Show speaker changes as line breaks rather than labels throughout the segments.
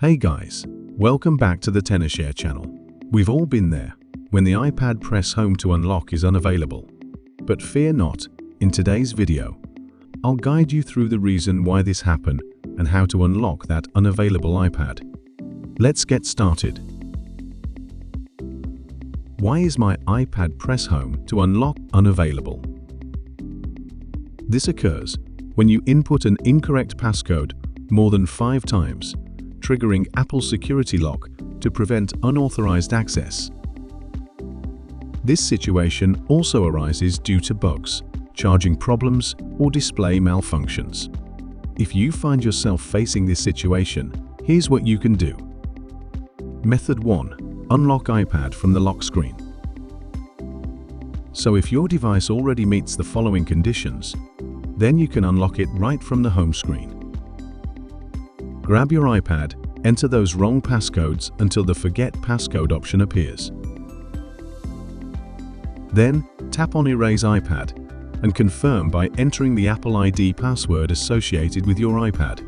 Hey guys, welcome back to the Tenorshare channel. We've all been there, when the iPad press home to unlock is unavailable. But fear not, in today's video, I'll guide you through the reason why this happened and how to unlock that unavailable iPad. Let's get started. Why is my iPad press home to unlock unavailable? This occurs when you input an incorrect passcode more than 5 times, triggering Apple's security lock to prevent unauthorized access. This situation also arises due to bugs, charging problems, or display malfunctions. If you find yourself facing this situation, here's what you can do. Method 1. Unlock iPad from the lock screen. So if your device already meets the following conditions, then you can unlock it right from the home screen. Grab your iPad, enter those wrong passcodes until the Forget Passcode option appears. Then, tap on Erase iPad and confirm by entering the Apple ID password associated with your iPad.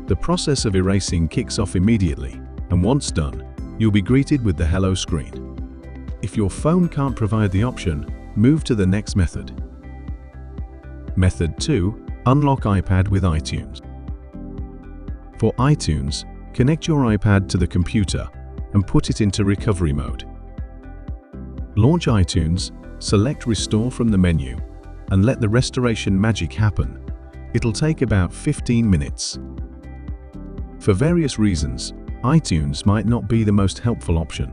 The process of erasing kicks off immediately, and once done, you'll be greeted with the Hello screen. If your phone can't provide the option, move to the next method. Method 2. Unlock iPad with iTunes. For iTunes, connect your iPad to the computer and put it into recovery mode. Launch iTunes, select Restore from the menu, and let the restoration magic happen. It'll take about 15 minutes. For various reasons, iTunes might not be the most helpful option.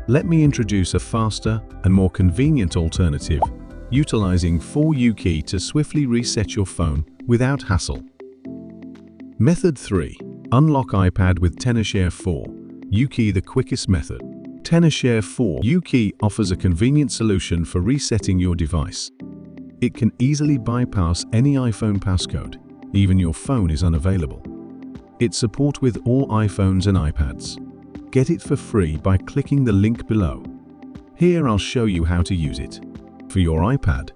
Let me introduce a faster and more convenient alternative, utilizing fogot to swiftly reset your phone without hassle. Method 3. Unlock iPad with Tenorshare fogot, the quickest method. Tenorshare fogot offers a convenient solution for resetting your device. It can easily bypass any iPhone passcode, even your phone is unavailable. It supports with all iPhones and iPads. Get it for free by clicking the link below. Here I'll show you how to use it. For your iPad,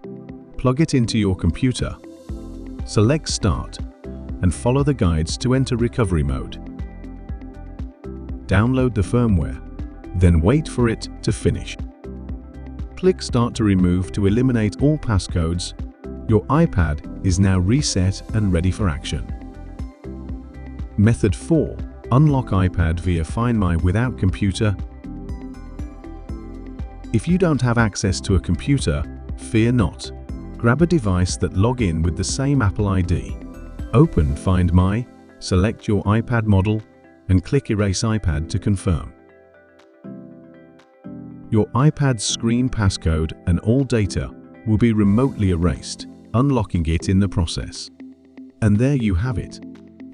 plug it into your computer. Select Start and follow the guides to enter recovery mode. Download the firmware, then wait for it to finish. Click Start to remove to eliminate all passcodes. Your iPad is now reset and ready for action. Method 4. Unlock iPad via Find My without computer. If you don't have access to a computer, fear not. Grab a device that log in with the same Apple ID. Open Find My, select your iPad model, and click Erase iPad to confirm. Your iPad's screen passcode and all data will be remotely erased, unlocking it in the process. And there you have it.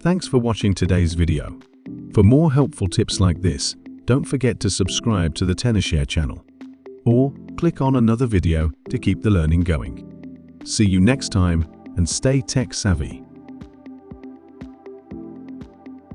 Thanks for watching today's video. For more helpful tips like this, don't forget to subscribe to the Tenorshare channel. Or click on another video to keep the learning going. See you next time, and stay tech savvy.